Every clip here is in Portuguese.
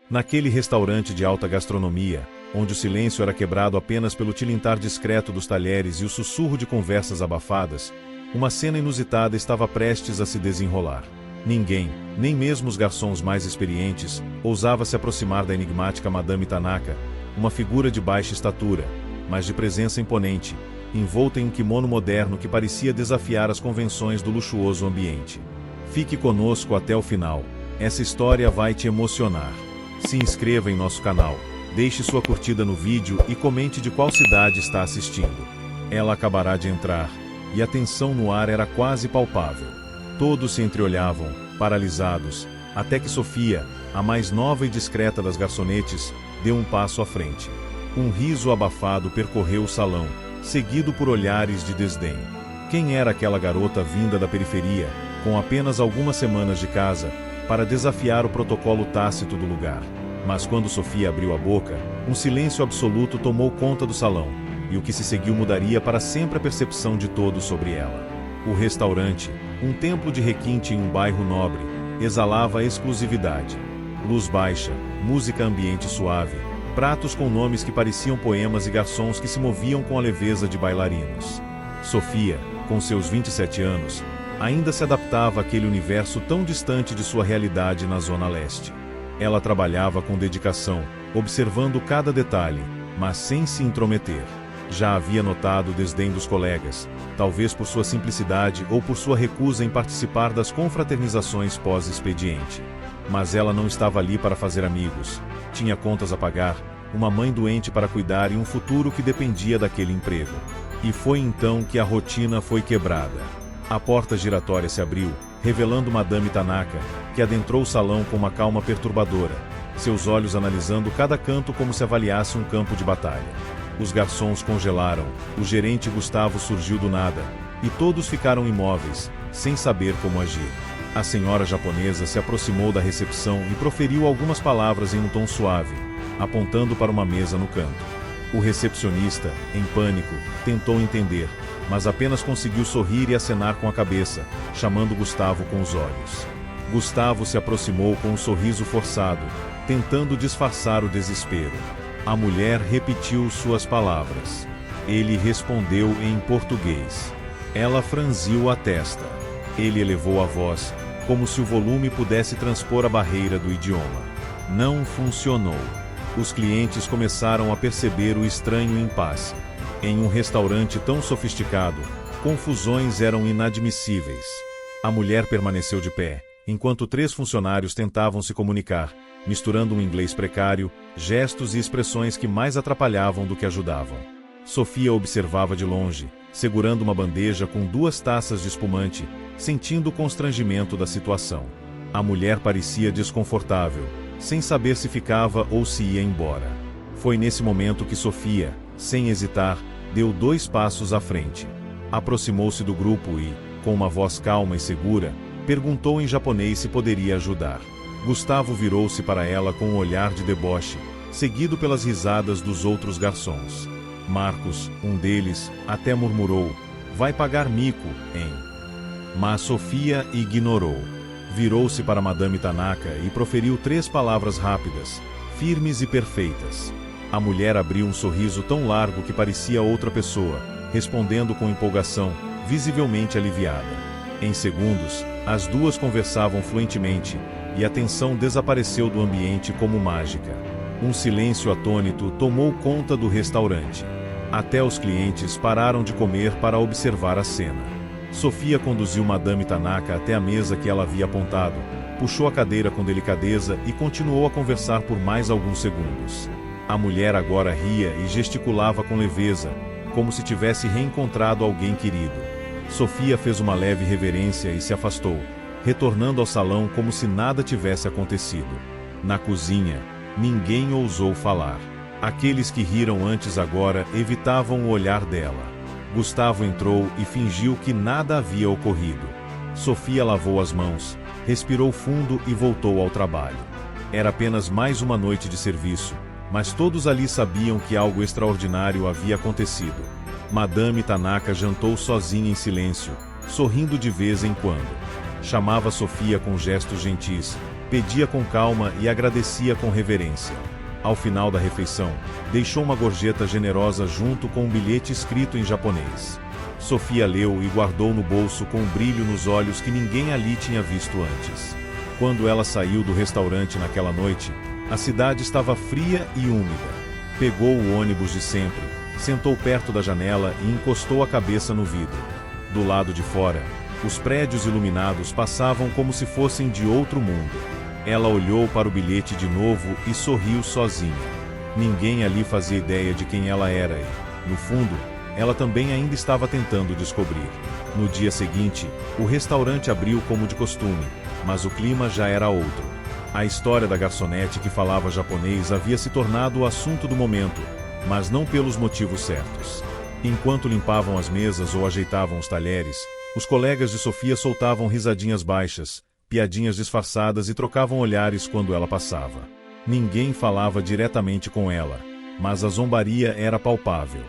Naquele restaurante de alta gastronomia, onde o silêncio era quebrado apenas pelo tilintar discreto dos talheres e o sussurro de conversas abafadas, uma cena inusitada estava prestes a se desenrolar. Ninguém, nem mesmo os garçons mais experientes, ousava se aproximar da enigmática Madame Tanaka, uma figura de baixa estatura, mas de presença imponente, envolta em um kimono moderno que parecia desafiar as convenções do luxuoso ambiente. Fique conosco até o final, essa história vai te emocionar. Se inscreva em nosso canal, deixe sua curtida no vídeo e comente de qual cidade está assistindo. Ela acabará de entrar, e a tensão no ar era quase palpável. Todos se entreolhavam, paralisados, até que Sofia, a mais nova e discreta das garçonetes, deu um passo à frente. Um riso abafado percorreu o salão, seguido por olhares de desdém. Quem era aquela garota vinda da periferia, com apenas algumas semanas de casa, para desafiar o protocolo tácito do lugar? Mas quando Sofia abriu a boca, um silêncio absoluto tomou conta do salão, e o que se seguiu mudaria para sempre a percepção de todos sobre ela. O restaurante, um templo de requinte em um bairro nobre, exalava exclusividade. Luz baixa, música ambiente suave, pratos com nomes que pareciam poemas e garçons que se moviam com a leveza de bailarinos. Sofia, com seus 27 anos, ainda se adaptava àquele universo tão distante de sua realidade na Zona Leste. Ela trabalhava com dedicação, observando cada detalhe, mas sem se intrometer. Já havia notado o desdém dos colegas, talvez por sua simplicidade ou por sua recusa em participar das confraternizações pós-expediente. Mas ela não estava ali para fazer amigos. Tinha contas a pagar, uma mãe doente para cuidar e um futuro que dependia daquele emprego. E foi então que a rotina foi quebrada. A porta giratória se abriu, revelando Madame Tanaka, que adentrou o salão com uma calma perturbadora, seus olhos analisando cada canto como se avaliasse um campo de batalha. Os garçons congelaram, o gerente Gustavo surgiu do nada, e todos ficaram imóveis, sem saber como agir. A senhora japonesa se aproximou da recepção e proferiu algumas palavras em um tom suave, apontando para uma mesa no canto. O recepcionista, em pânico, tentou entender, mas apenas conseguiu sorrir e acenar com a cabeça, chamando Gustavo com os olhos. Gustavo se aproximou com um sorriso forçado, tentando disfarçar o desespero. A mulher repetiu suas palavras. Ele respondeu em português. Ela franziu a testa. Ele elevou a voz, como se o volume pudesse transpor a barreira do idioma. Não funcionou. Os clientes começaram a perceber o estranho impasse. Em um restaurante tão sofisticado, confusões eram inadmissíveis. A mulher permaneceu de pé, enquanto 3 funcionários tentavam se comunicar, misturando um inglês precário, gestos e expressões que mais atrapalhavam do que ajudavam. Sofia observava de longe, segurando uma bandeja com 2 taças de espumante, sentindo o constrangimento da situação. A mulher parecia desconfortável, sem saber se ficava ou se ia embora. Foi nesse momento que Sofia, sem hesitar, deu 2 passos à frente. Aproximou-se do grupo e, com uma voz calma e segura, perguntou em japonês se poderia ajudar. Gustavo virou-se para ela com um olhar de deboche, seguido pelas risadas dos outros garçons. Marcos, um deles, até murmurou: "Vai pagar mico, hein?" Mas Sofia ignorou. Virou-se para Madame Tanaka e proferiu 3 palavras rápidas, firmes e perfeitas. A mulher abriu um sorriso tão largo que parecia outra pessoa, respondendo com empolgação, visivelmente aliviada. Em segundos, as 2 conversavam fluentemente, e a tensão desapareceu do ambiente como mágica. Um silêncio atônito tomou conta do restaurante. Até os clientes pararam de comer para observar a cena. Sofia conduziu Madame Tanaka até a mesa que ela havia apontado, puxou a cadeira com delicadeza e continuou a conversar por mais alguns segundos. A mulher agora ria e gesticulava com leveza, como se tivesse reencontrado alguém querido. Sofia fez uma leve reverência e se afastou, retornando ao salão como se nada tivesse acontecido. Na cozinha, ninguém ousou falar. Aqueles que riram antes agora evitavam o olhar dela. Gustavo entrou e fingiu que nada havia ocorrido. Sofia lavou as mãos, respirou fundo e voltou ao trabalho. Era apenas mais uma noite de serviço, mas todos ali sabiam que algo extraordinário havia acontecido. Madame Tanaka jantou sozinha em silêncio, sorrindo de vez em quando. Chamava Sofia com gestos gentis, pedia com calma e agradecia com reverência. Ao final da refeição, deixou uma gorjeta generosa junto com um bilhete escrito em japonês. Sofia leu e guardou no bolso com um brilho nos olhos que ninguém ali tinha visto antes. Quando ela saiu do restaurante naquela noite, a cidade estava fria e úmida. Pegou o ônibus de sempre, sentou perto da janela e encostou a cabeça no vidro. Do lado de fora, os prédios iluminados passavam como se fossem de outro mundo. Ela olhou para o bilhete de novo e sorriu sozinha. Ninguém ali fazia ideia de quem ela era e, no fundo, ela também ainda estava tentando descobrir. No dia seguinte, o restaurante abriu como de costume, mas o clima já era outro. A história da garçonete que falava japonês havia se tornado o assunto do momento, mas não pelos motivos certos. Enquanto limpavam as mesas ou ajeitavam os talheres, os colegas de Sofia soltavam risadinhas baixas, piadinhas disfarçadas e trocavam olhares quando ela passava. Ninguém falava diretamente com ela, mas a zombaria era palpável.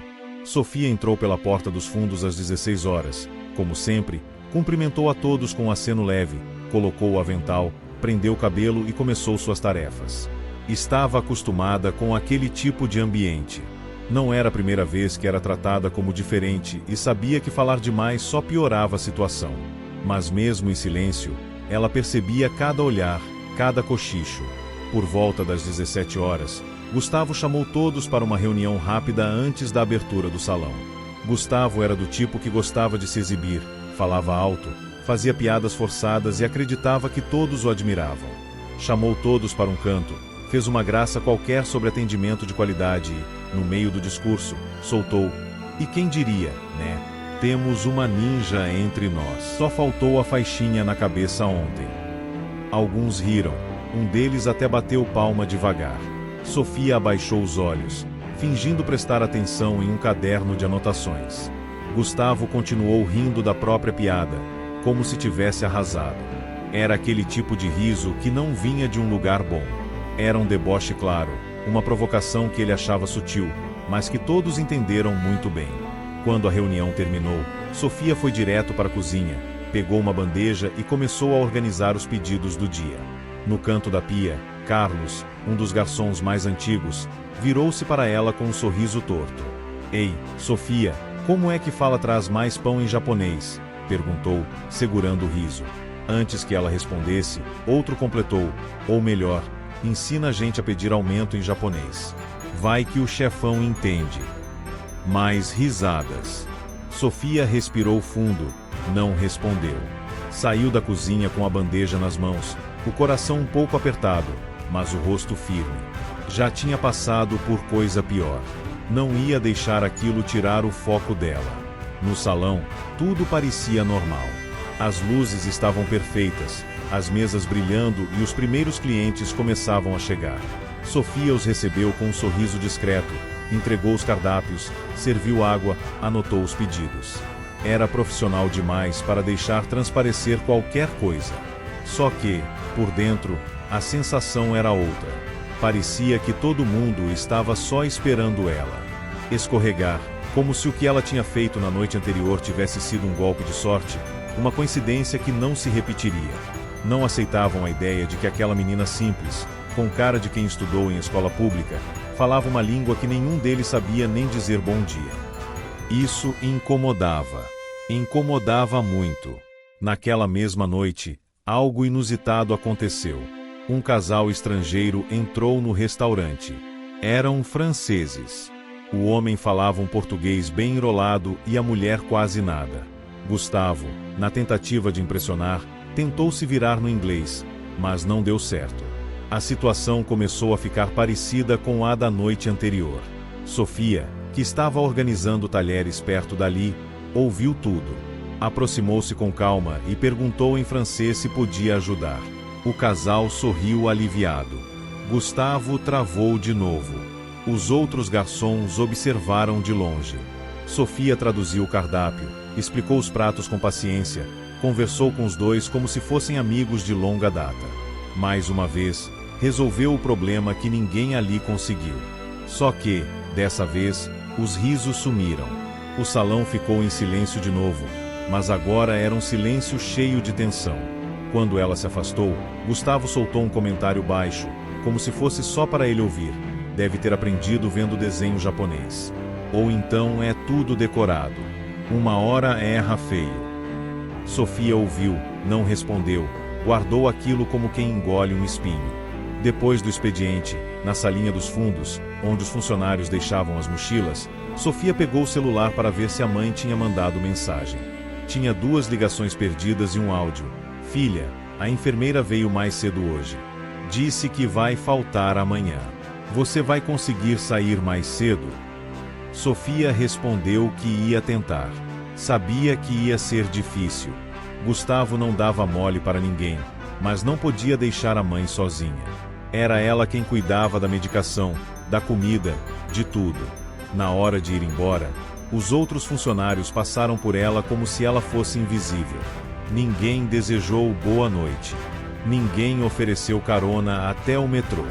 Sofia entrou pela porta dos fundos às 16 horas. Como sempre, cumprimentou a todos com um aceno leve, colocou o avental, prendeu o cabelo e começou suas tarefas. Estava acostumada com aquele tipo de ambiente. Não era a primeira vez que era tratada como diferente e sabia que falar demais só piorava a situação. Mas mesmo em silêncio, ela percebia cada olhar, cada cochicho. Por volta das 17 horas, Gustavo chamou todos para uma reunião rápida antes da abertura do salão. Gustavo era do tipo que gostava de se exibir, falava alto, fazia piadas forçadas e acreditava que todos o admiravam. Chamou todos para um canto, fez uma graça qualquer sobre atendimento de qualidade e, no meio do discurso, soltou: "E quem diria, né? Temos uma ninja entre nós. Só faltou a faixinha na cabeça ontem." Alguns riram, um deles até bateu palma devagar. Sofia abaixou os olhos, fingindo prestar atenção em um caderno de anotações. Gustavo continuou rindo da própria piada, como se tivesse arrasado. Era aquele tipo de riso que não vinha de um lugar bom. Era um deboche claro, uma provocação que ele achava sutil, mas que todos entenderam muito bem. Quando a reunião terminou, Sofia foi direto para a cozinha, pegou uma bandeja e começou a organizar os pedidos do dia. No canto da pia, Carlos, um dos garçons mais antigos, virou-se para ela com um sorriso torto. "Ei, Sofia, como é que fala traz mais pão em japonês?" perguntou, segurando o riso. Antes que ela respondesse, outro completou: "Ou melhor, ensina a gente a pedir aumento em japonês. Vai que o chefão entende." Mais risadas. Sofia respirou fundo, não respondeu. Saiu da cozinha com a bandeja nas mãos, o coração um pouco apertado, mas o rosto firme. Já tinha passado por coisa pior. Não ia deixar aquilo tirar o foco dela. No salão, tudo parecia normal. As luzes estavam perfeitas, as mesas brilhando e os primeiros clientes começavam a chegar. Sofia os recebeu com um sorriso discreto, entregou os cardápios, serviu água, anotou os pedidos. Era profissional demais para deixar transparecer qualquer coisa. Só que, por dentro, a sensação era outra. Parecia que todo mundo estava só esperando ela escorregar, como se o que ela tinha feito na noite anterior tivesse sido um golpe de sorte, uma coincidência que não se repetiria. Não aceitavam a ideia de que aquela menina simples, com cara de quem estudou em escola pública, falava uma língua que nenhum deles sabia nem dizer bom dia. Isso incomodava. Incomodava muito. Naquela mesma noite, algo inusitado aconteceu. Um casal estrangeiro entrou no restaurante. Eram franceses. O homem falava um português bem enrolado e a mulher quase nada. Gustavo, na tentativa de impressionar, tentou se virar no inglês, mas não deu certo. A situação começou a ficar parecida com a da noite anterior. Sofia, que estava organizando talheres perto dali, ouviu tudo. Aproximou-se com calma e perguntou em francês se podia ajudar. O casal sorriu aliviado. Gustavo travou de novo. Os outros garçons observaram de longe. Sofia traduziu o cardápio, explicou os pratos com paciência, conversou com os dois como se fossem amigos de longa data. Mais uma vez, resolveu o problema que ninguém ali conseguiu. Só que, dessa vez, os risos sumiram. O salão ficou em silêncio de novo, mas agora era um silêncio cheio de tensão. Quando ela se afastou, Gustavo soltou um comentário baixo, como se fosse só para ele ouvir. Deve ter aprendido vendo desenho japonês. Ou então é tudo decorado. Uma hora erra feio. Sofia ouviu, não respondeu, guardou aquilo como quem engole um espinho. Depois do expediente, na salinha dos fundos, onde os funcionários deixavam as mochilas, Sofia pegou o celular para ver se a mãe tinha mandado mensagem. Tinha 2 ligações perdidas e um áudio. Filha, a enfermeira veio mais cedo hoje. Disse que vai faltar amanhã. Você vai conseguir sair mais cedo? Sofia respondeu que ia tentar. Sabia que ia ser difícil. Gustavo não dava mole para ninguém, mas não podia deixar a mãe sozinha. Era ela quem cuidava da medicação, da comida, de tudo. Na hora de ir embora, os outros funcionários passaram por ela como se ela fosse invisível. Ninguém desejou boa noite. Ninguém ofereceu carona até o metrô.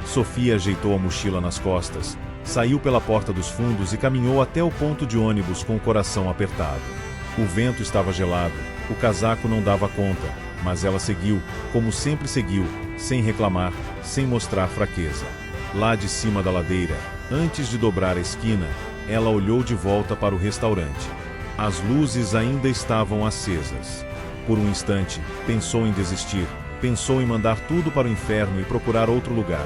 Sofia ajeitou a mochila nas costas, saiu pela porta dos fundos e caminhou até o ponto de ônibus com o coração apertado. O vento estava gelado, o casaco não dava conta, mas ela seguiu, como sempre seguiu, sem reclamar, sem mostrar fraqueza. Lá de cima da ladeira, antes de dobrar a esquina, ela olhou de volta para o restaurante. As luzes ainda estavam acesas. Por um instante, pensou em desistir, pensou em mandar tudo para o inferno e procurar outro lugar.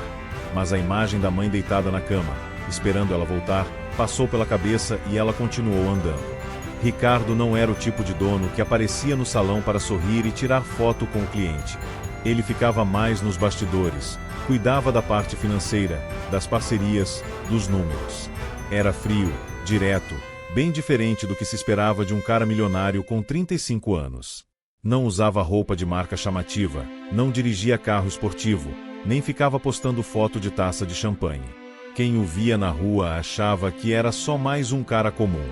Mas a imagem da mãe deitada na cama, esperando ela voltar, passou pela cabeça e ela continuou andando. Ricardo não era o tipo de dono que aparecia no salão para sorrir e tirar foto com o cliente. Ele ficava mais nos bastidores, cuidava da parte financeira, das parcerias, dos números. Era frio, direto, bem diferente do que se esperava de um cara milionário com 35 anos. Não usava roupa de marca chamativa, não dirigia carro esportivo, nem ficava postando foto de taça de champanhe. Quem o via na rua achava que era só mais um cara comum.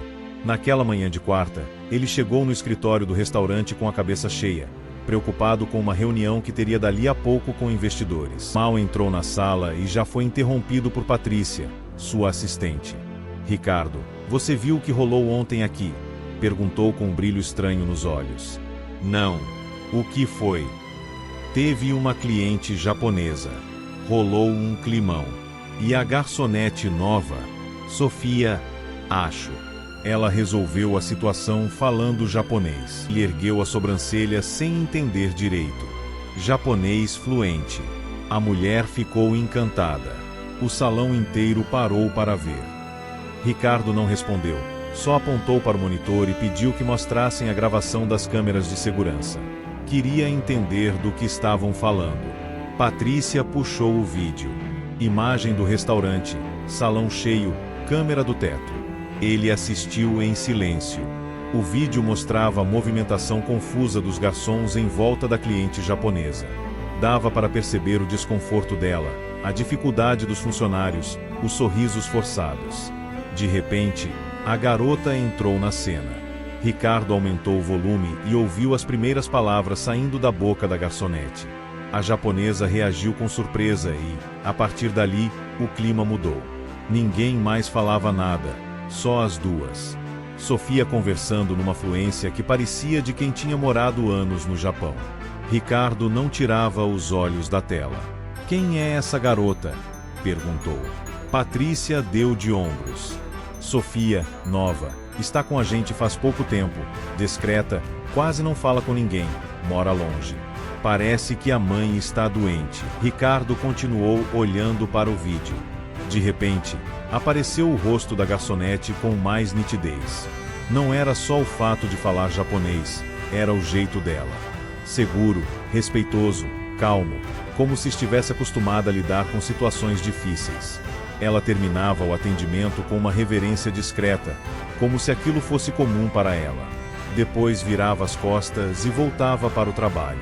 Naquela manhã de quarta, ele chegou no escritório do restaurante com a cabeça cheia, preocupado com uma reunião que teria dali a pouco com investidores. Mal entrou na sala e já foi interrompido por Patrícia, sua assistente. Ricardo, você viu o que rolou ontem aqui? Perguntou com um brilho estranho nos olhos. Não. O que foi? Teve uma cliente japonesa. Rolou um climão. E a garçonete nova? Sofia, acho. Ela resolveu a situação falando japonês. Ele ergueu a sobrancelha sem entender direito. Japonês fluente. A mulher ficou encantada. O salão inteiro parou para ver. Ricardo não respondeu, só apontou para o monitor e pediu que mostrassem a gravação das câmeras de segurança. Queria entender do que estavam falando. Patrícia puxou o vídeo. Imagem do restaurante, salão cheio, câmera do teto. Ele assistiu em silêncio. O vídeo mostrava a movimentação confusa dos garçons em volta da cliente japonesa. Dava para perceber o desconforto dela, a dificuldade dos funcionários, os sorrisos forçados. De repente, a garota entrou na cena. Ricardo aumentou o volume e ouviu as primeiras palavras saindo da boca da garçonete. A japonesa reagiu com surpresa e, a partir dali, o clima mudou. Ninguém mais falava nada, só as duas. Sofia conversando numa fluência que parecia de quem tinha morado anos no Japão. Ricardo não tirava os olhos da tela. Quem é essa garota? Perguntou. Patrícia deu de ombros. Sofia, nova, está com a gente faz pouco tempo, discreta, quase não fala com ninguém, mora longe. Parece que a mãe está doente. Ricardo continuou olhando para o vídeo. De repente, apareceu o rosto da garçonete com mais nitidez. Não era só o fato de falar japonês, era o jeito dela. Seguro, respeitoso, calmo, como se estivesse acostumada a lidar com situações difíceis. Ela terminava o atendimento com uma reverência discreta, como se aquilo fosse comum para ela. Depois virava as costas e voltava para o trabalho.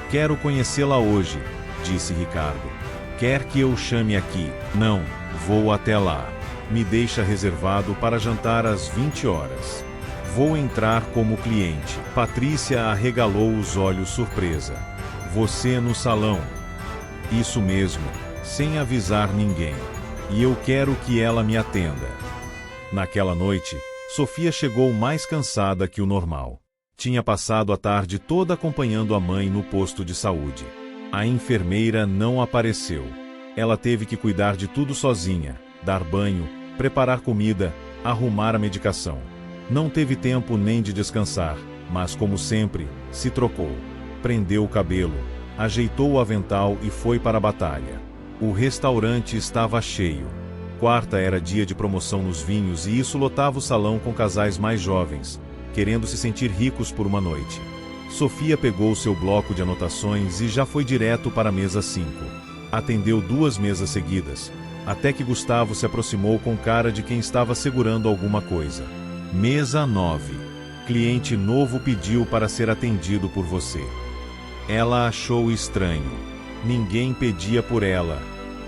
Quero conhecê-la hoje, disse Ricardo. Quer que eu chame aqui? Não, vou até lá. Me deixa reservado para jantar às 20 horas. Vou entrar como cliente. Patrícia arregalou os olhos surpresa. Você no salão? Isso mesmo, sem avisar ninguém. E eu quero que ela me atenda. Naquela noite, Sofia chegou mais cansada que o normal. Tinha passado a tarde toda acompanhando a mãe no posto de saúde. A enfermeira não apareceu. Ela teve que cuidar de tudo sozinha, dar banho, preparar comida, arrumar a medicação. Não teve tempo nem de descansar, mas como sempre, se trocou. Prendeu o cabelo, ajeitou o avental e foi para a batalha. O restaurante estava cheio. Quarta era dia de promoção nos vinhos e isso lotava o salão com casais mais jovens, querendo se sentir ricos por uma noite. Sofia pegou seu bloco de anotações e já foi direto para a mesa 5. Atendeu 2 mesas seguidas, até que Gustavo se aproximou com cara de quem estava segurando alguma coisa. Mesa 9. Cliente novo pediu para ser atendido por você. Ela achou estranho. Ninguém pedia por ela.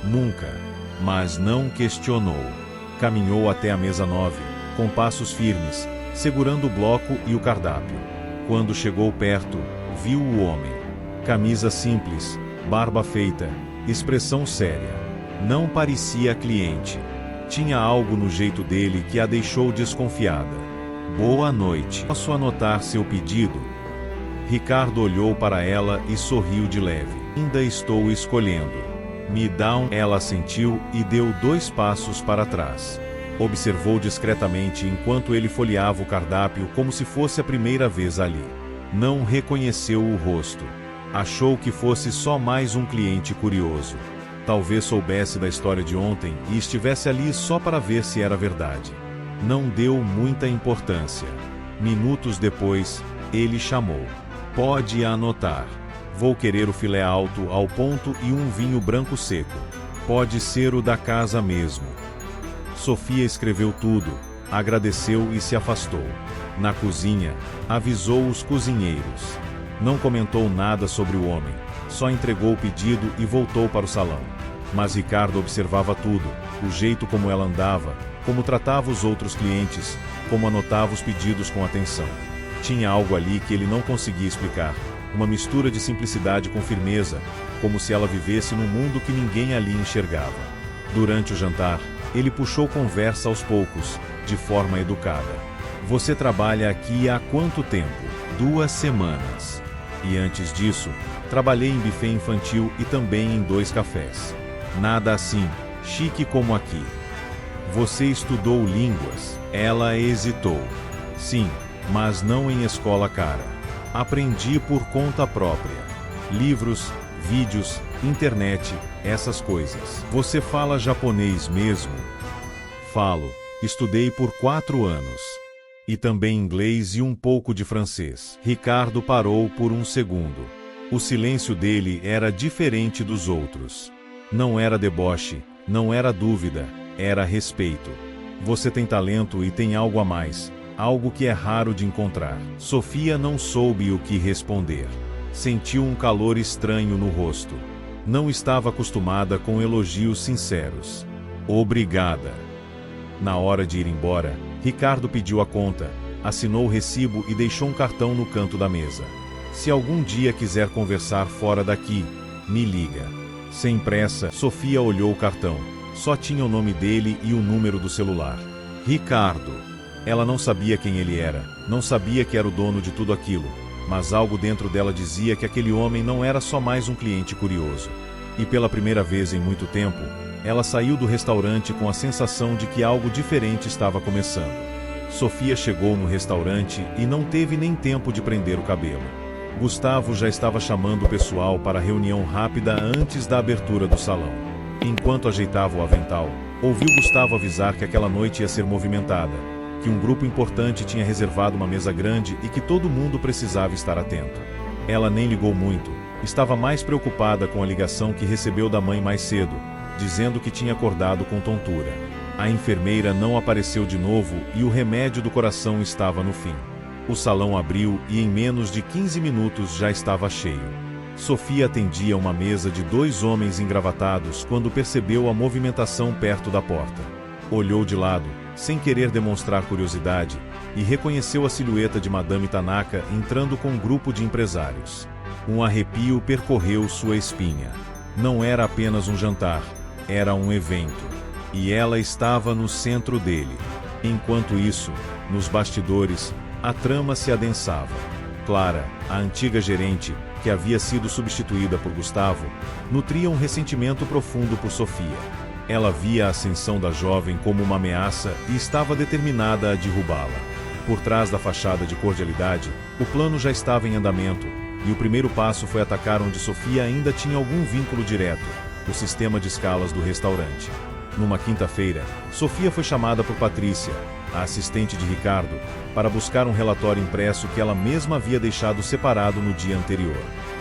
Nunca. Mas não questionou. Caminhou até a mesa 9, com passos firmes, segurando o bloco e o cardápio. Quando chegou perto, viu o homem. Camisa simples, barba feita, expressão séria. Não parecia cliente. Tinha algo no jeito dele que a deixou desconfiada. Boa noite. Posso anotar seu pedido? Ricardo olhou para ela e sorriu de leve. Ainda estou escolhendo. Me dá um... Ela assentiu e deu 2 passos para trás. Observou discretamente enquanto ele folheava o cardápio como se fosse a primeira vez ali. Não reconheceu o rosto. Achou que fosse só mais um cliente curioso. Talvez soubesse da história de ontem e estivesse ali só para ver se era verdade. Não deu muita importância. Minutos depois, ele chamou. Pode anotar. Vou querer o filé alto ao ponto e um vinho branco seco. Pode ser o da casa mesmo. Sofia escreveu tudo, agradeceu e se afastou. Na cozinha, avisou os cozinheiros. Não comentou nada sobre o homem, só entregou o pedido e voltou para o salão. Mas Ricardo observava tudo, o jeito como ela andava, como tratava os outros clientes, como anotava os pedidos com atenção. Tinha algo ali que ele não conseguia explicar, uma mistura de simplicidade com firmeza, como se ela vivesse num mundo que ninguém ali enxergava. Durante o jantar, ele puxou conversa aos poucos, de forma educada. Você trabalha aqui há quanto tempo? 2 semanas. E antes disso, trabalhei em buffet infantil e também em 2 cafés. Nada assim, chique como aqui. Você estudou línguas? Ela hesitou. Sim, mas não em escola cara. Aprendi por conta própria. Livros, vídeos, internet, essas coisas. Você fala japonês mesmo? Falo. Estudei por 4 anos. E também inglês e um pouco de francês. Ricardo parou por um segundo. O silêncio dele era diferente dos outros. Não era deboche, não era dúvida, era respeito. Você tem talento e tem algo a mais. Algo que é raro de encontrar. Sofia não soube o que responder. Sentiu um calor estranho no rosto. Não estava acostumada com elogios sinceros. Obrigada. Na hora de ir embora, Ricardo pediu a conta, assinou o recibo e deixou um cartão no canto da mesa. Se algum dia quiser conversar fora daqui, me liga. Sem pressa, Sofia olhou o cartão. Só tinha o nome dele e o número do celular. Ricardo. Ela não sabia quem ele era, não sabia que era o dono de tudo aquilo, mas algo dentro dela dizia que aquele homem não era só mais um cliente curioso. E pela primeira vez em muito tempo, ela saiu do restaurante com a sensação de que algo diferente estava começando. Sofia chegou no restaurante e não teve nem tempo de prender o cabelo. Gustavo já estava chamando o pessoal para a reunião rápida antes da abertura do salão. Enquanto ajeitava o avental, ouviu Gustavo avisar que aquela noite ia ser movimentada, que um grupo importante tinha reservado uma mesa grande e que todo mundo precisava estar atento. Ela nem ligou muito, estava mais preocupada com a ligação que recebeu da mãe mais cedo, dizendo que tinha acordado com tontura. A enfermeira não apareceu de novo e o remédio do coração estava no fim. O salão abriu e em menos de 15 minutos já estava cheio. Sofia atendia uma mesa de 2 homens engravatados quando percebeu a movimentação perto da porta. Olhou de lado, sem querer demonstrar curiosidade, e reconheceu a silhueta de Madame Tanaka entrando com um grupo de empresários. Um arrepio percorreu sua espinha. Não era apenas um jantar, era um evento. E ela estava no centro dele. Enquanto isso, nos bastidores, a trama se adensava. Clara, a antiga gerente, que havia sido substituída por Gustavo, nutria um ressentimento profundo por Sofia. Ela via a ascensão da jovem como uma ameaça e estava determinada a derrubá-la. Por trás da fachada de cordialidade, o plano já estava em andamento, e o primeiro passo foi atacar onde Sofia ainda tinha algum vínculo direto: o sistema de escalas do restaurante. Numa quinta-feira, Sofia foi chamada por Patrícia, a assistente de Ricardo, para buscar um relatório impresso que ela mesma havia deixado separado no dia anterior.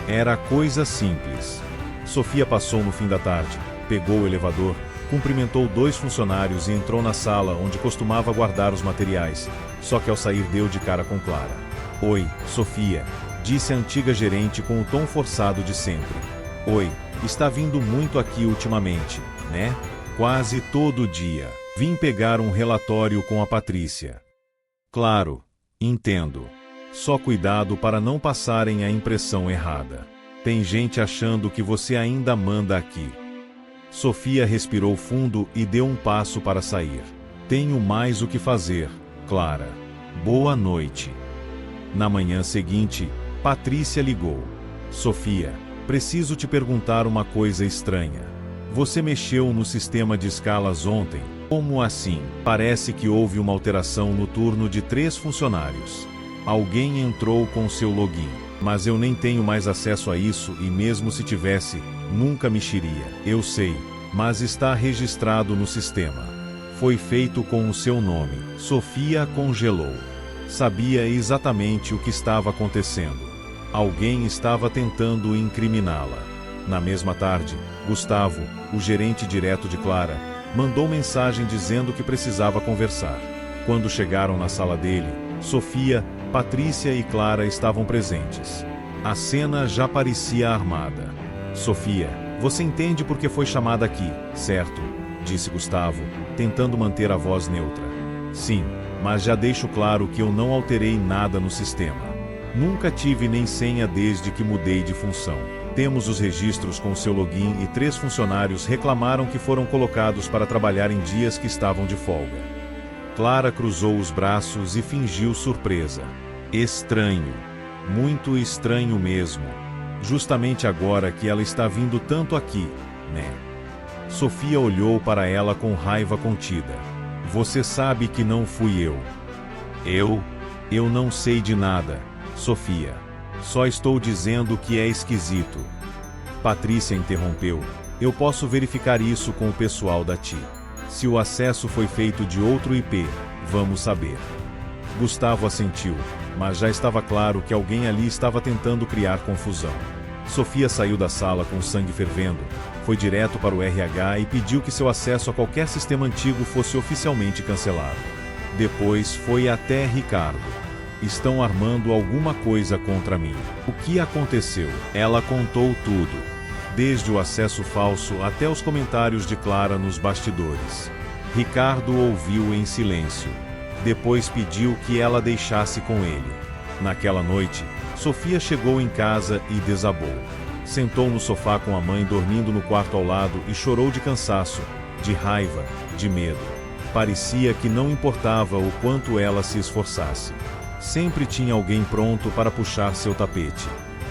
Era coisa simples. Sofia passou no fim da tarde, pegou o elevador, cumprimentou 2 funcionários e entrou na sala onde costumava guardar os materiais, só que ao sair deu de cara com Clara. "Oi, Sofia", disse a antiga gerente com o tom forçado de sempre. "Oi, está vindo muito aqui ultimamente, né? Quase todo dia. Vim pegar um relatório com a Patrícia." "Claro, entendo. Só cuidado para não passarem a impressão errada. Tem gente achando que você ainda manda aqui." Sofia respirou fundo e deu um passo para sair. "Tenho mais o que fazer, Clara. Boa noite." Na manhã seguinte, Patrícia ligou. "Sofia, preciso te perguntar uma coisa estranha. Você mexeu no sistema de escalas ontem?" "Como assim?" "Parece que houve uma alteração no turno de 3 funcionários. Alguém entrou com seu login. Mas eu nem tenho mais acesso a isso e mesmo se tivesse, nunca mexeria." "Eu sei, mas está registrado no sistema. Foi feito com o seu nome." Sofia congelou. Sabia exatamente o que estava acontecendo. Alguém estava tentando incriminá-la. Na mesma tarde, Gustavo, o gerente direto de Clara, mandou mensagem dizendo que precisava conversar. Quando chegaram na sala dele, Sofia, Patrícia e Clara estavam presentes. A cena já parecia armada. "Sofia, você entende por que foi chamada aqui, certo?" disse Gustavo, tentando manter a voz neutra. "Sim, mas já deixo claro que eu não alterei nada no sistema. Nunca tive nem senha desde que mudei de função. Temos os registros com seu login e 3 funcionários reclamaram que foram colocados para trabalhar em dias que estavam de folga." Clara cruzou os braços e fingiu surpresa. "Estranho. Muito estranho mesmo. Justamente agora que ela está vindo tanto aqui, né?" Sofia olhou para ela com raiva contida. "Você sabe que não fui eu." Eu não sei de nada, Sofia. Só estou dizendo que é esquisito." Patrícia interrompeu. "Eu posso verificar isso com o pessoal da TI. Se o acesso foi feito de outro IP, vamos saber." Gustavo assentiu, mas já estava claro que alguém ali estava tentando criar confusão. Sofia saiu da sala com sangue fervendo, foi direto para o RH e pediu que seu acesso a qualquer sistema antigo fosse oficialmente cancelado. Depois foi até Ricardo. "Estão armando alguma coisa contra mim. O que aconteceu?" Ela contou tudo. Desde o acesso falso até os comentários de Clara nos bastidores. Ricardo ouviu em silêncio. Depois pediu que ela deixasse com ele. Naquela noite, Sofia chegou em casa e desabou. Sentou no sofá com a mãe dormindo no quarto ao lado e chorou de cansaço, de raiva, de medo. Parecia que não importava o quanto ela se esforçasse. Sempre tinha alguém pronto para puxar seu tapete.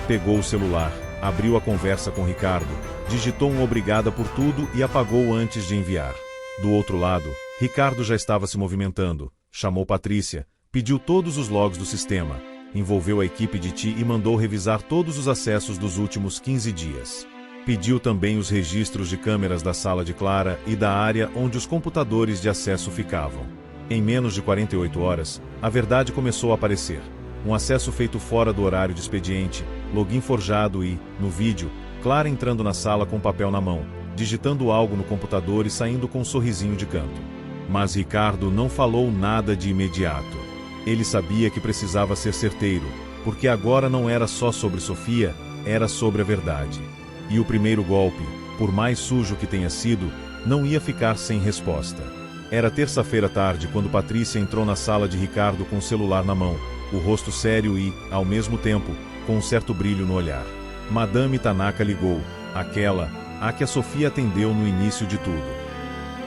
Pegou o celular, abriu a conversa com Ricardo, digitou um obrigada por tudo e apagou antes de enviar. Do outro lado, Ricardo já estava se movimentando, chamou Patrícia, pediu todos os logs do sistema, envolveu a equipe de TI e mandou revisar todos os acessos dos últimos 15 dias. Pediu também os registros de câmeras da sala de Clara e da área onde os computadores de acesso ficavam. Em menos de 48 horas, a verdade começou a aparecer. Um acesso feito fora do horário de expediente, login forjado e, no vídeo, Clara entrando na sala com papel na mão, digitando algo no computador e saindo com um sorrisinho de canto. Mas Ricardo não falou nada de imediato. Ele sabia que precisava ser certeiro, porque agora não era só sobre Sofia, era sobre a verdade. E o primeiro golpe, por mais sujo que tenha sido, não ia ficar sem resposta. Era terça-feira à tarde quando Patrícia entrou na sala de Ricardo com o celular na mão, o rosto sério e, ao mesmo tempo, com um certo brilho no olhar. Madame Tanaka ligou, aquela, a que a Sofia atendeu no início de tudo.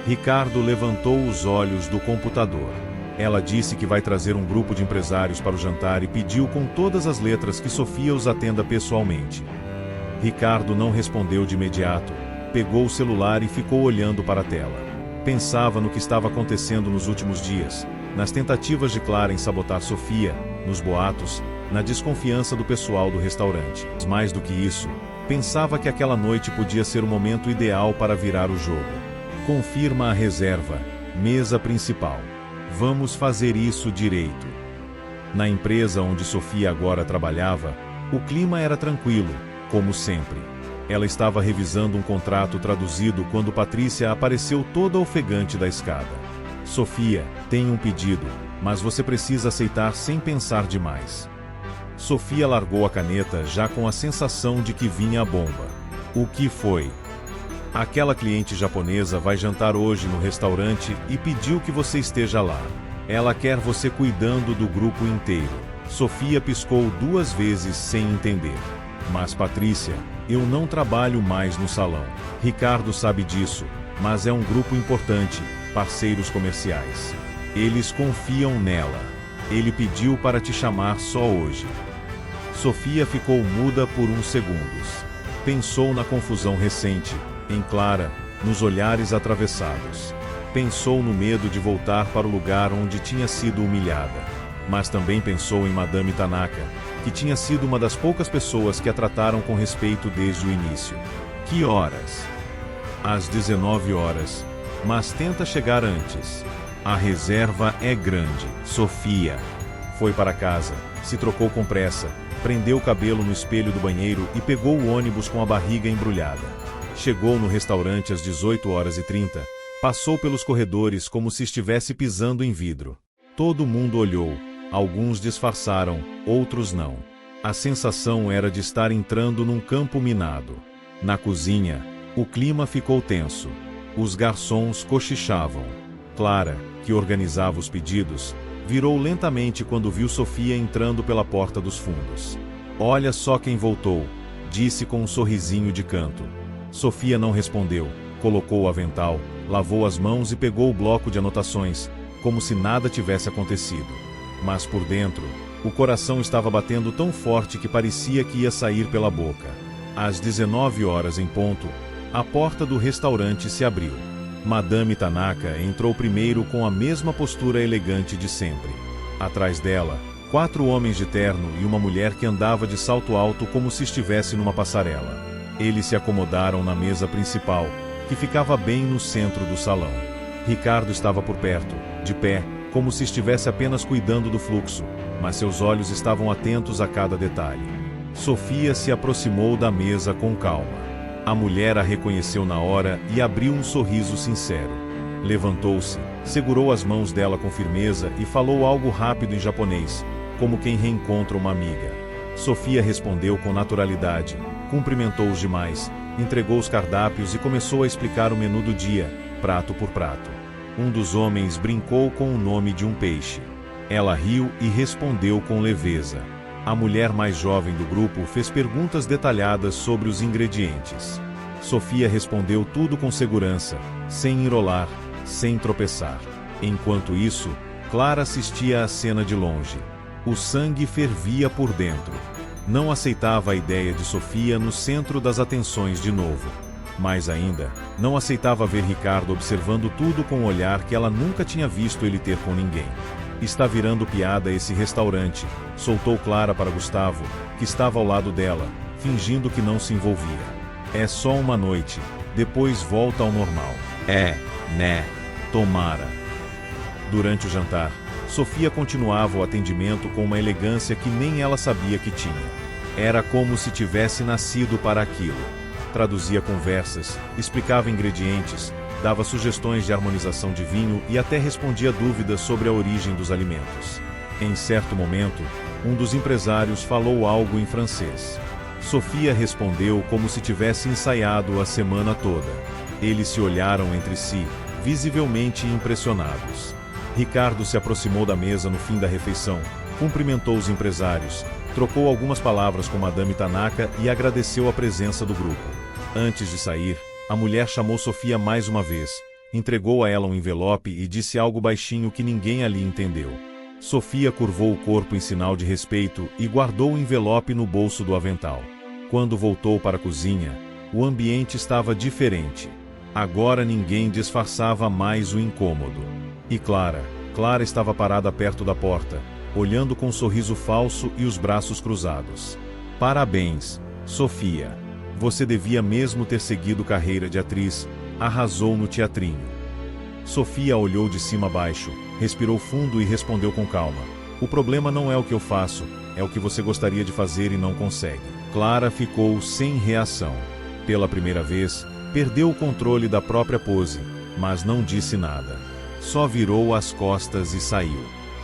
Ricardo levantou os olhos do computador. Ela disse que vai trazer um grupo de empresários para o jantar e pediu com todas as letras que Sofia os atenda pessoalmente. Ricardo não respondeu de imediato, pegou o celular e ficou olhando para a tela. Pensava no que estava acontecendo nos últimos dias, nas tentativas de Clara em sabotar Sofia, nos boatos, na desconfiança do pessoal do restaurante. Mais do que isso, pensava que aquela noite podia ser o momento ideal para virar o jogo. Confirma a reserva, mesa principal. Vamos fazer isso direito. Na empresa onde Sofia agora trabalhava, o clima era tranquilo, como sempre. Ela estava revisando um contrato traduzido quando Patrícia apareceu toda ofegante da escada. Sofia, tem um pedido, mas você precisa aceitar sem pensar demais. Sofia largou a caneta já com a sensação de que vinha a bomba. O que foi? Aquela cliente japonesa vai jantar hoje no restaurante e pediu que você esteja lá. Ela quer você cuidando do grupo inteiro. Sofia piscou 2 vezes sem entender. Mas Patrícia, eu não trabalho mais no salão. Ricardo sabe disso, mas é um grupo importante, parceiros comerciais. Eles confiam nela. Ele pediu para te chamar só hoje. Sofia ficou muda por uns segundos. Pensou na confusão recente, em Clara, nos olhares atravessados. Pensou no medo de voltar para o lugar onde tinha sido humilhada. Mas também pensou em Madame Tanaka, que tinha sido uma das poucas pessoas que a trataram com respeito desde o início. Que horas? Às 19 horas. Mas tenta chegar antes. A reserva é grande. Sofia foi para casa, se trocou com pressa, prendeu o cabelo no espelho do banheiro e pegou o ônibus com a barriga embrulhada. Chegou no restaurante às 18h30, passou pelos corredores como se estivesse pisando em vidro. Todo mundo olhou, alguns disfarçaram, outros não. A sensação era de estar entrando num campo minado. Na cozinha, o clima ficou tenso. Os garçons cochichavam. Clara, que organizava os pedidos, virou lentamente quando viu Sofia entrando pela porta dos fundos. Olha só quem voltou, disse com um sorrisinho de canto. Sofia não respondeu, colocou o avental, lavou as mãos e pegou o bloco de anotações, como se nada tivesse acontecido. Mas por dentro, o coração estava batendo tão forte que parecia que ia sair pela boca. Às 19 horas em ponto, a porta do restaurante se abriu. Madame Tanaka entrou primeiro com a mesma postura elegante de sempre. Atrás dela, 4 homens de terno e uma mulher que andava de salto alto como se estivesse numa passarela. Eles se acomodaram na mesa principal, que ficava bem no centro do salão. Ricardo estava por perto, de pé, como se estivesse apenas cuidando do fluxo, mas seus olhos estavam atentos a cada detalhe. Sofia se aproximou da mesa com calma. A mulher a reconheceu na hora e abriu um sorriso sincero. Levantou-se, segurou as mãos dela com firmeza e falou algo rápido em japonês, como quem reencontra uma amiga. Sofia respondeu com naturalidade, cumprimentou os demais, entregou os cardápios e começou a explicar o menu do dia, prato por prato. Um dos homens brincou com o nome de um peixe. Ela riu e respondeu com leveza. A mulher mais jovem do grupo fez perguntas detalhadas sobre os ingredientes. Sofia respondeu tudo com segurança, sem enrolar, sem tropeçar. Enquanto isso, Clara assistia à cena de longe. O sangue fervia por dentro. Não aceitava a ideia de Sofia no centro das atenções de novo. Mais ainda, não aceitava ver Ricardo observando tudo com um olhar que ela nunca tinha visto ele ter com ninguém. Está virando piada esse restaurante, soltou Clara para Gustavo, que estava ao lado dela, fingindo que não se envolvia. É só uma noite, depois volta ao normal. É, né? Tomara. Durante o jantar, Sofia continuava o atendimento com uma elegância que nem ela sabia que tinha. Era como se tivesse nascido para aquilo. Traduzia conversas, explicava ingredientes, dava sugestões de harmonização de vinho e até respondia dúvidas sobre a origem dos alimentos. Em certo momento, um dos empresários falou algo em francês. Sofia respondeu como se tivesse ensaiado a semana toda. Eles se olharam entre si, visivelmente impressionados. Ricardo se aproximou da mesa no fim da refeição, cumprimentou os empresários, trocou algumas palavras com Madame Tanaka e agradeceu a presença do grupo. Antes de sair, a mulher chamou Sofia mais uma vez, entregou a ela um envelope e disse algo baixinho que ninguém ali entendeu. Sofia curvou o corpo em sinal de respeito e guardou o envelope no bolso do avental. Quando voltou para a cozinha, o ambiente estava diferente. Agora ninguém disfarçava mais o incômodo. E Clara estava parada perto da porta, olhando com um sorriso falso e os braços cruzados. Parabéns, Sofia. Você devia mesmo ter seguido carreira de atriz, arrasou no teatrinho. Sofia olhou de cima a baixo, respirou fundo e respondeu com calma. O problema não é o que eu faço, é o que você gostaria de fazer e não consegue. Clara ficou sem reação. Pela primeira vez, perdeu o controle da própria pose, mas não disse nada. Só virou as costas e saiu.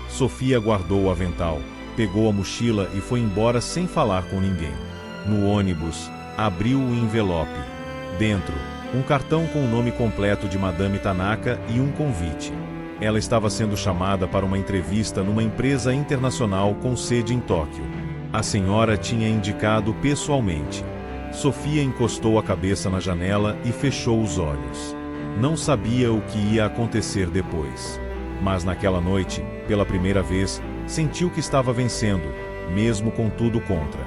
Sofia guardou o avental, pegou a mochila e foi embora sem falar com ninguém. No ônibus, abriu o envelope. Dentro, um cartão com o nome completo de Madame Tanaka e um convite. Ela estava sendo chamada para uma entrevista numa empresa internacional com sede em Tóquio. A senhora tinha indicado pessoalmente. Sofia encostou a cabeça na janela e fechou os olhos. Não sabia o que ia acontecer depois. Mas naquela noite, pela primeira vez, sentiu que estava vencendo, mesmo com tudo contra.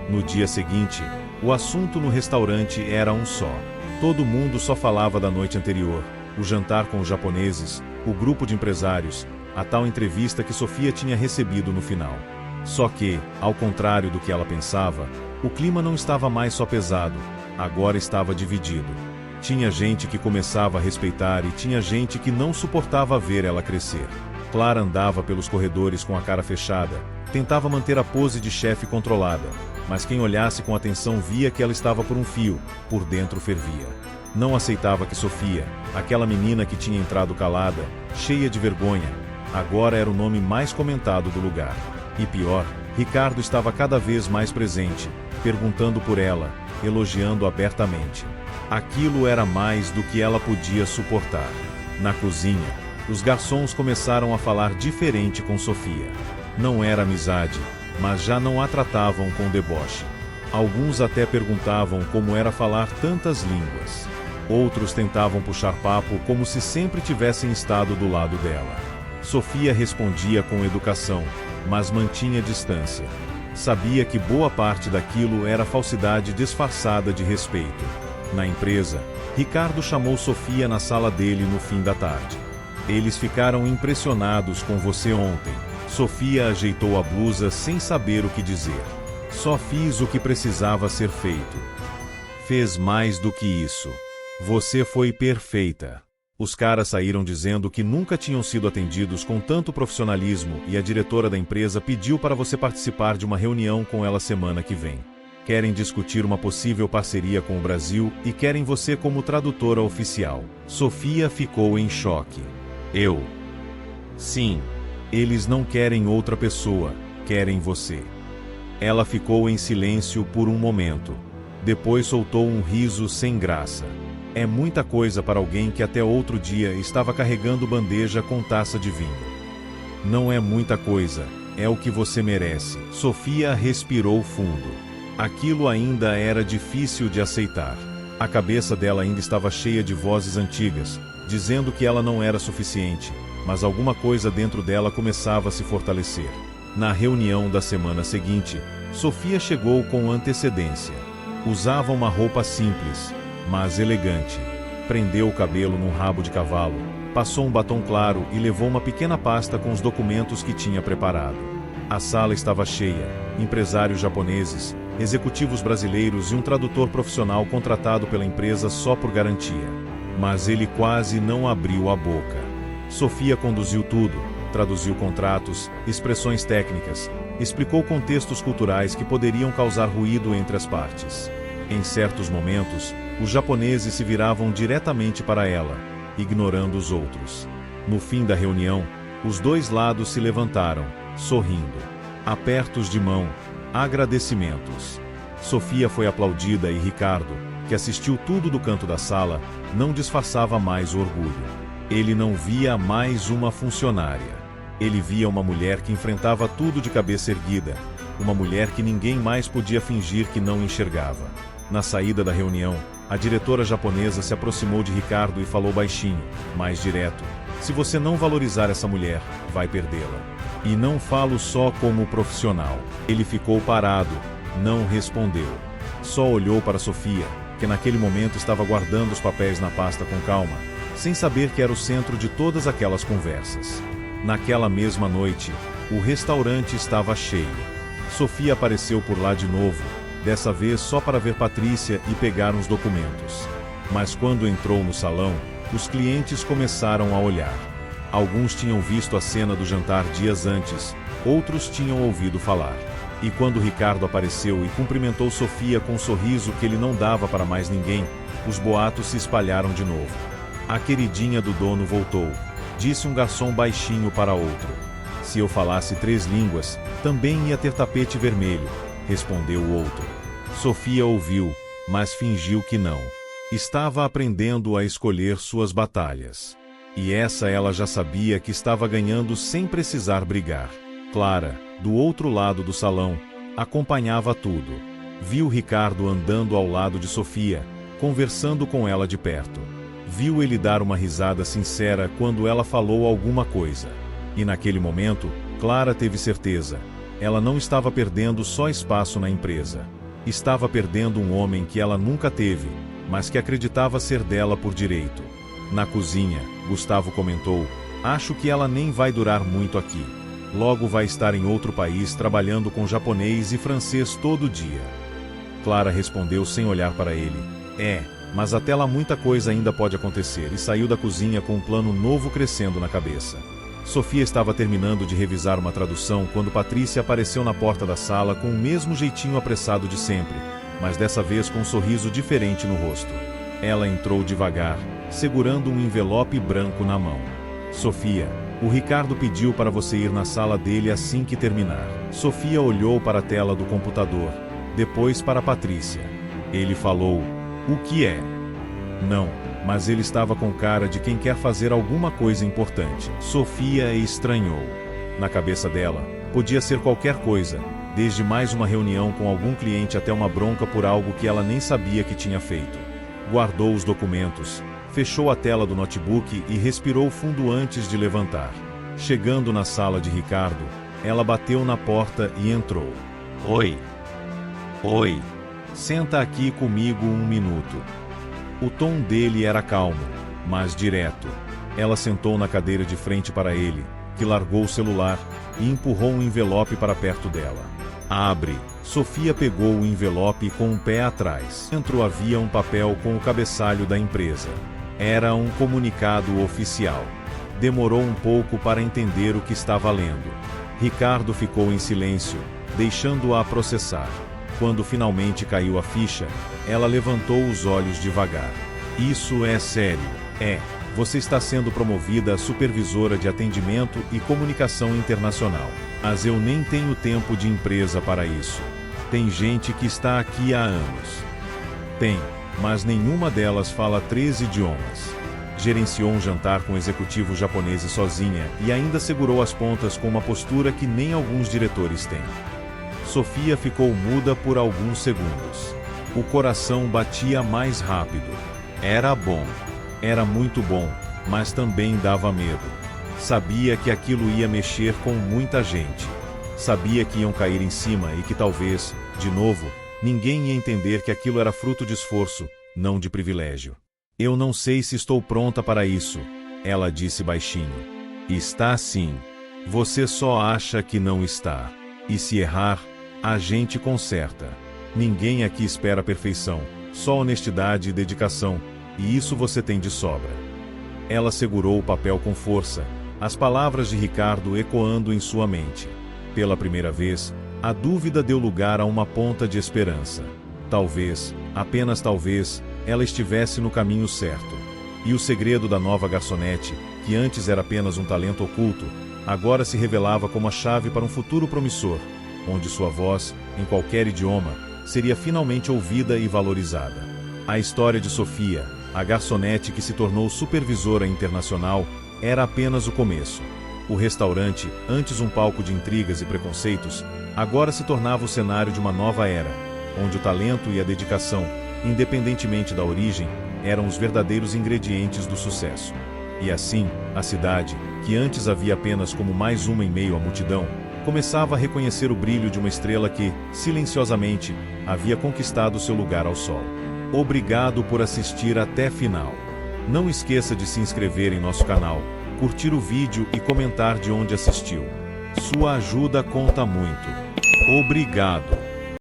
No dia seguinte, o assunto no restaurante era um só. Todo mundo só falava da noite anterior, o jantar com os japoneses, o grupo de empresários, a tal entrevista que Sofia tinha recebido no final. Só que, ao contrário do que ela pensava, o clima não estava mais só pesado, agora estava dividido. Tinha gente que começava a respeitar e tinha gente que não suportava ver ela crescer. Clara andava pelos corredores com a cara fechada, tentava manter a pose de chefe controlada, mas quem olhasse com atenção via que ela estava por um fio, por dentro fervia. Não aceitava que Sofia, aquela menina que tinha entrado calada, cheia de vergonha, agora era o nome mais comentado do lugar. E pior, Ricardo estava cada vez mais presente, perguntando por ela, elogiando abertamente. Aquilo era mais do que ela podia suportar. Na cozinha, os garçons começaram a falar diferente com Sofia. Não era amizade, mas já não a tratavam com deboche. Alguns até perguntavam como era falar tantas línguas. Outros tentavam puxar papo como se sempre tivessem estado do lado dela. Sofia respondia com educação, mas mantinha distância. Sabia que boa parte daquilo era falsidade disfarçada de respeito. Na empresa, Ricardo chamou Sofia na sala dele no fim da tarde. Eles ficaram impressionados com você ontem. Sofia ajeitou a blusa sem saber o que dizer. Só fiz o que precisava ser feito. Fez mais do que isso. Você foi perfeita. Os caras saíram dizendo que nunca tinham sido atendidos com tanto profissionalismo e a diretora da empresa pediu para você participar de uma reunião com ela semana que vem. Querem discutir uma possível parceria com o Brasil e querem você como tradutora oficial. Sofia ficou em choque. Sim. Eles não querem outra pessoa, querem você. Ela ficou em silêncio por um momento. Depois soltou um riso sem graça. É muita coisa para alguém que até outro dia estava carregando bandeja com taça de vinho. Não é muita coisa, é o que você merece. Sofia respirou fundo. Aquilo ainda era difícil de aceitar. A cabeça dela ainda estava cheia de vozes antigas, dizendo que ela não era suficiente, mas alguma coisa dentro dela começava a se fortalecer. Na reunião da semana seguinte, Sofia chegou com antecedência. Usava uma roupa simples, mas elegante. Prendeu o cabelo num rabo de cavalo, passou um batom claro e levou uma pequena pasta com os documentos que tinha preparado. A sala estava cheia, empresários japoneses, executivos brasileiros e um tradutor profissional contratado pela empresa só por garantia. Mas ele quase não abriu a boca. Sofia conduziu tudo, traduziu contratos, expressões técnicas, explicou contextos culturais que poderiam causar ruído entre as partes. Em certos momentos, os japoneses se viravam diretamente para ela, ignorando os outros. No fim da reunião, os dois lados se levantaram, sorrindo. Apertos de mão, agradecimentos. Sofia foi aplaudida e Ricardo, que assistiu tudo do canto da sala, não disfarçava mais o orgulho. Ele não via mais uma funcionária. Ele via uma mulher que enfrentava tudo de cabeça erguida, uma mulher que ninguém mais podia fingir que não enxergava. Na saída da reunião, a diretora japonesa se aproximou de Ricardo e falou baixinho, mais direto: se você não valorizar essa mulher, vai perdê-la. E não falo só como profissional. Ele ficou parado, não respondeu. Só olhou para Sofia, que naquele momento estava guardando os papéis na pasta com calma, sem saber que era o centro de todas aquelas conversas. Naquela mesma noite, o restaurante estava cheio. Sofia apareceu por lá de novo, dessa vez só para ver Patrícia e pegar uns documentos. Mas quando entrou no salão, os clientes começaram a olhar. Alguns tinham visto a cena do jantar dias antes, outros tinham ouvido falar. E quando Ricardo apareceu e cumprimentou Sofia com um sorriso que ele não dava para mais ninguém, os boatos se espalharam de novo. A queridinha do dono voltou, disse um garçom baixinho para outro. Se eu falasse 3 línguas, também ia ter tapete vermelho, respondeu o outro. Sofia ouviu, mas fingiu que não. Estava aprendendo a escolher suas batalhas. E essa ela já sabia que estava ganhando sem precisar brigar. Clara, do outro lado do salão, acompanhava tudo. Viu Ricardo andando ao lado de Sofia, conversando com ela de perto. Viu ele dar uma risada sincera quando ela falou alguma coisa. E naquele momento, Clara teve certeza. Ela não estava perdendo só espaço na empresa. Estava perdendo um homem que ela nunca teve, mas que acreditava ser dela por direito. Na cozinha, Gustavo comentou: acho que ela nem vai durar muito aqui. Logo vai estar em outro país trabalhando com japonês e francês todo dia. Clara respondeu sem olhar para ele: mas até lá muita coisa ainda pode acontecer, e saiu da cozinha com um plano novo crescendo na cabeça. Sofia estava terminando de revisar uma tradução quando Patrícia apareceu na porta da sala com o mesmo jeitinho apressado de sempre, mas dessa vez com um sorriso diferente no rosto. Ela entrou devagar, segurando um envelope branco na mão. Sofia, o Ricardo pediu para você ir na sala dele assim que terminar. Sofia olhou para a tela do computador, depois para Patrícia. Ele falou: o que é? Não, mas ele estava com cara de quem quer fazer alguma coisa importante. Sofia estranhou. Na cabeça dela, podia ser qualquer coisa, desde mais uma reunião com algum cliente até uma bronca por algo que ela nem sabia que tinha feito. Guardou os documentos, fechou a tela do notebook e respirou fundo antes de levantar. Chegando na sala de Ricardo, ela bateu na porta e entrou. Oi. Oi. Senta aqui comigo um minuto. O tom dele era calmo, mas direto. Ela sentou na cadeira de frente para ele, que largou o celular e empurrou um envelope para perto dela. Abre. Sofia pegou o envelope com um pé atrás. Dentro havia um papel com o cabeçalho da empresa. Era um comunicado oficial. Demorou um pouco para entender o que estava lendo. Ricardo ficou em silêncio, deixando-a processar. Quando finalmente caiu a ficha, ela levantou os olhos devagar. Isso é sério. Você está sendo promovida a supervisora de atendimento e comunicação internacional. Mas eu nem tenho tempo de empresa para isso. Tem gente que está aqui há anos. Tem, mas nenhuma delas fala 3 idiomas. Gerenciou um jantar com executivos japoneses sozinha e ainda segurou as pontas com uma postura que nem alguns diretores têm. Sofia ficou muda por alguns segundos. O coração batia mais rápido. Era bom. Era muito bom, mas também dava medo. Sabia que aquilo ia mexer com muita gente. Sabia que iam cair em cima e que talvez, de novo, ninguém ia entender que aquilo era fruto de esforço, não de privilégio. Eu não sei se estou pronta para isso, ela disse baixinho. Está sim. Você só acha que não está. E se errar, a gente conserta. Ninguém aqui espera a perfeição, só honestidade e dedicação, e isso você tem de sobra. Ela segurou o papel com força, as palavras de Ricardo ecoando em sua mente. Pela primeira vez, a dúvida deu lugar a uma ponta de esperança. Talvez, apenas talvez, ela estivesse no caminho certo. E o segredo da nova garçonete, que antes era apenas um talento oculto, agora se revelava como a chave para um futuro promissor, onde sua voz, em qualquer idioma, seria finalmente ouvida e valorizada. A história de Sofia, a garçonete que se tornou supervisora internacional, era apenas o começo. O restaurante, antes um palco de intrigas e preconceitos, agora se tornava o cenário de uma nova era. onde o talento e a dedicação, independentemente da origem, eram os verdadeiros ingredientes do sucesso. E assim, a cidade, que antes havia apenas como mais uma em meio à multidão, começava a reconhecer o brilho de uma estrela que, silenciosamente, havia conquistado seu lugar ao sol. Obrigado por assistir até final. Não esqueça de se inscrever em nosso canal, curtir o vídeo e comentar de onde assistiu. Sua ajuda conta muito. Obrigado!